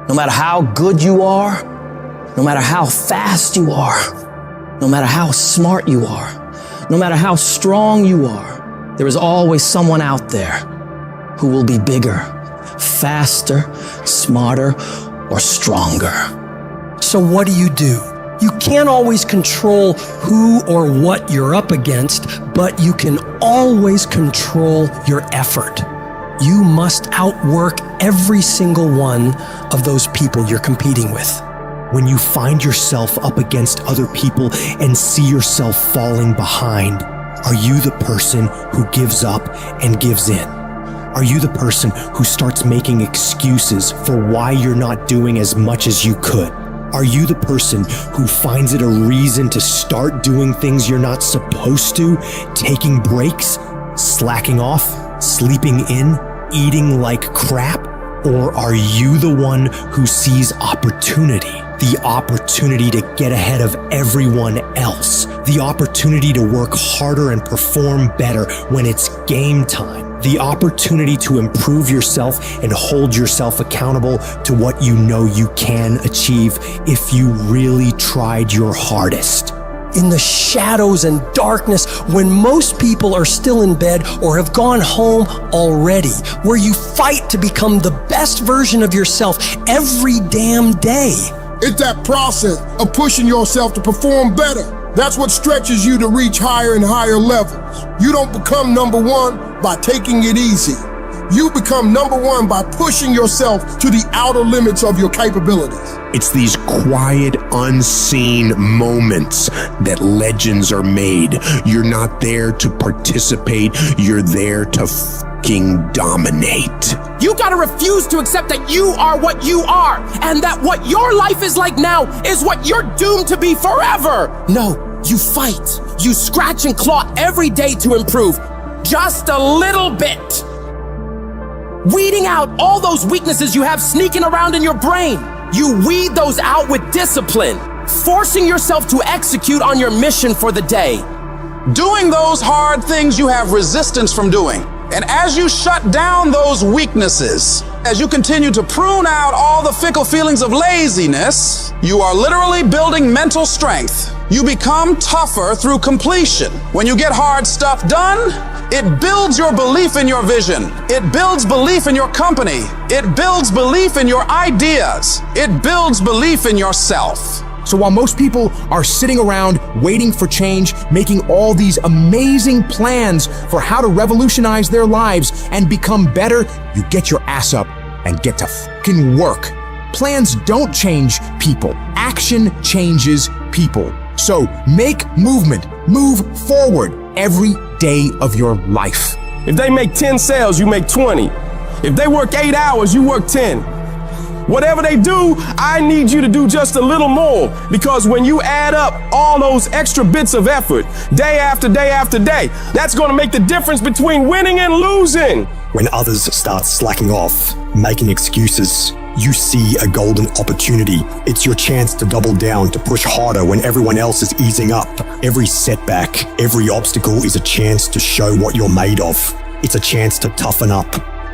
No matter how good you are, no matter how fast you are, no matter how smart you are, no matter how strong you are, there is always someone out there who will be bigger, faster, smarter, or stronger. So what do? You can't always control who or what you're up against, but you can always control your effort. You must outwork every single one of those people you're competing with. When you find yourself up against other people and see yourself falling behind, are you the person who gives up and gives in? Are you the person who starts making excuses for why you're not doing as much as you could? Are you the person who finds it a reason to start doing things you're not supposed to, taking breaks, slacking off, sleeping in, eating like crap? Or are you the one who sees opportunity? The opportunity to get ahead of everyone else. The opportunity to work harder and perform better when it's game time. The opportunity to improve yourself and hold yourself accountable to what you know you can achieve if you really tried your hardest. In the shadows and darkness, when most people are still in bed or have gone home already, where you fight to become the best version of yourself every damn day. It's that process of pushing yourself to perform better. That's what stretches you to reach higher and higher levels. You don't become number one by taking it easy. You become number one by pushing yourself to the outer limits of your capabilities. It's these quiet, unseen moments that legends are made. You're not there to participate, you're there to fucking dominate. You gotta refuse to accept that you are what you are, and that what your life is like now is what you're doomed to be forever. No, you fight. You scratch and claw every day to improve, just a little bit. Weeding out all those weaknesses you have sneaking around in your brain. You weed those out with discipline, forcing yourself to execute on your mission for the day. Doing those hard things you have resistance from doing. And as you shut down those weaknesses, as you continue to prune out all the fickle feelings of laziness, you are literally building mental strength. You become tougher through completion. When you get hard stuff done, it builds your belief in your vision. It builds belief in your company. It builds belief in your ideas. It builds belief in yourself. So while most people are sitting around waiting for change, making all these amazing plans for how to revolutionize their lives and become better, you get your ass up and get to fucking work. Plans don't change people. Action changes people. So make movement. Move forward every day of your life. If they make 10 sales, you make 20. If they work 8 hours, you work 10. Whatever they do, I need you to do just a little more, because when you add up all those extra bits of effort, day after day after day, that's going to make the difference between winning and losing. When others start slacking off, making excuses, you see a golden opportunity. It's your chance to double down, to push harder when everyone else is easing up. Every setback, every obstacle is a chance to show what you're made of. It's a chance to toughen up,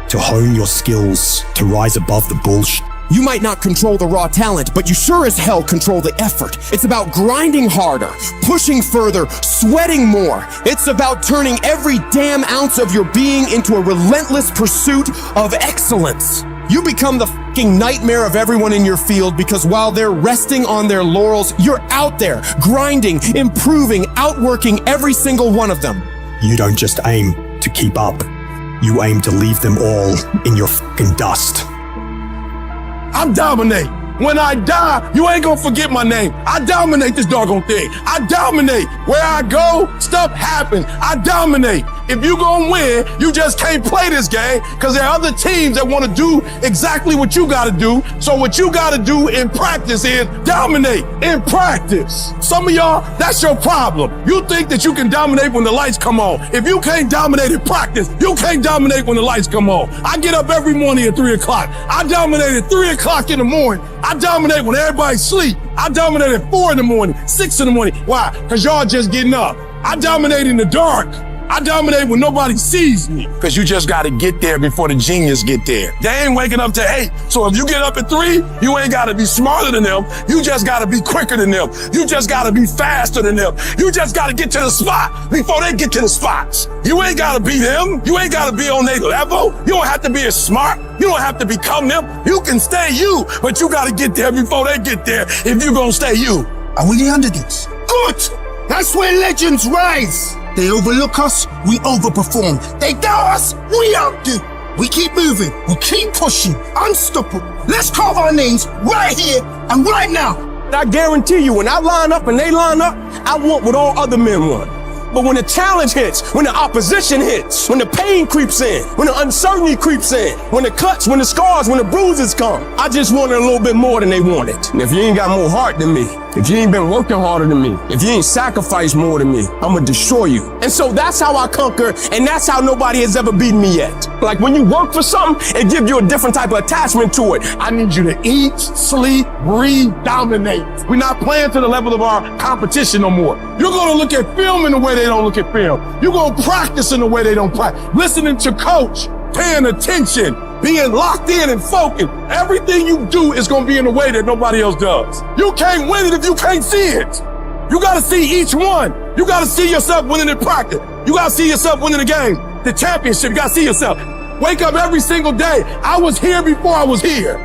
to hone your skills, to rise above the bullshit. You might not control the raw talent, but you sure as hell control the effort. It's about grinding harder, pushing further, sweating more. It's about turning every damn ounce of your being into a relentless pursuit of excellence. You become the fucking nightmare of everyone in your field, because while they're resting on their laurels, you're out there grinding, improving, outworking every single one of them. You don't just aim to keep up. You aim to leave them all in your fucking dust. I dominate. When I die, you ain't gonna forget my name. I dominate this doggone thing. I dominate. Where I go, stuff happens. I dominate. If you gonna win, you just can't play this game, because there are other teams that want to do exactly what you gotta do. So what you gotta do in practice is dominate in practice. Some of y'all, that's your problem. You think that you can dominate when the lights come on. If you can't dominate in practice, you can't dominate when the lights come on. I get up every morning at 3 o'clock. I dominate at 3 o'clock in the morning. I dominate when everybody's asleep. I dominate at 4 in the morning, 6 in the morning. Why? Because y'all just getting up. I dominate in the dark. I dominate when nobody sees me. Because you just got to get there before the genius get there. They ain't waking up to 8. So if you get up at 3, you ain't got to be smarter than them. You just got to be quicker than them. You just got to be faster than them. You just got to get to the spot before they get to the spots. You ain't got to be them. You ain't got to be on their level. You don't have to be as smart. You don't have to become them. You can stay you, but you got to get there before they get there if you're going to stay you. Are we the underdogs? Good! That's where legends rise. They overlook us, we overperform. They doubt us, we outdo. We keep moving, we keep pushing, unstoppable. Let's carve our names right here and right now. I guarantee you, when I line up and they line up, I want what all other men want. But when the challenge hits, when the opposition hits, when the pain creeps in, when the uncertainty creeps in, when the cuts, when the scars, when the bruises come, I just wanted a little bit more than they wanted. And if you ain't got more heart than me, if you ain't been working harder than me, if you ain't sacrificed more than me, I'm gonna destroy you. And so that's how I conquer, and that's how nobody has ever beaten me yet. Like when you work for something, it gives you a different type of attachment to it. I need you to eat, sleep, breathe, dominate. We're not playing to the level of our competition no more. You're gonna look at film in the way they don't look at film. You're gonna practice in the way they don't practice. Listening to coach, paying attention, being locked in and focused. Everything you do is gonna be in a way that nobody else does. You can't win it if you can't see it. You gotta see each one. You gotta see yourself winning in practice. You gotta see yourself winning the game, the championship. You gotta see yourself. Wake up every single day. I was here before I was here.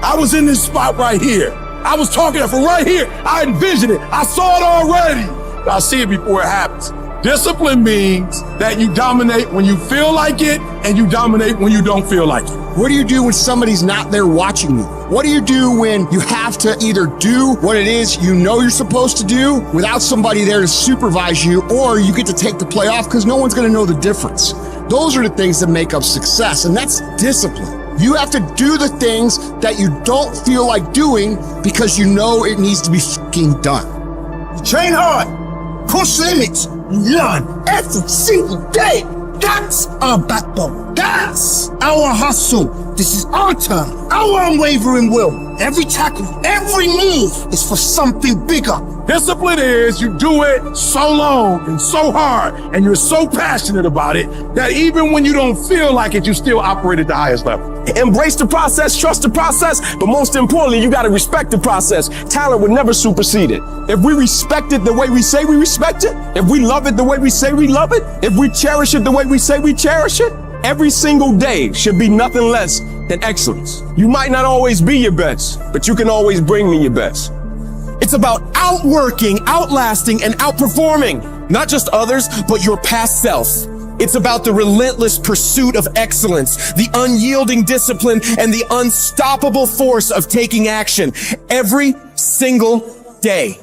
I was in this spot right here. I was talking from right here. I envisioned it. I saw it already. I see it before it happens. Discipline means that you dominate when you feel like it and you dominate when you don't feel like it. What do you do when somebody's not there watching you? What do you do when you have to either do what it is you know you're supposed to do without somebody there to supervise you, or you get to take the play off because no one's going to know the difference? Those are the things that make up success, and that's discipline. You have to do the things that you don't feel like doing because you know it needs to be fucking done. Train hard, push limits, learn every single day. That's our backbone. That's our hustle. This is our turn, our unwavering will. Every tackle, every move is for something bigger. Discipline is you do it so long and so hard and you're so passionate about it that even when you don't feel like it, you still operate at the highest level. Embrace the process, trust the process, but most importantly, you gotta respect the process. Talent would never supersede it. If we respect it the way we say we respect it, if we love it the way we say we love it, if we cherish it the way we say we cherish it, every single day should be nothing less than excellence. You might not always be your best, but you can always bring me your best. It's about outworking, outlasting, and outperforming not just others, but your past self. It's about the relentless pursuit of excellence, the unyielding discipline, and the unstoppable force of taking action every single day.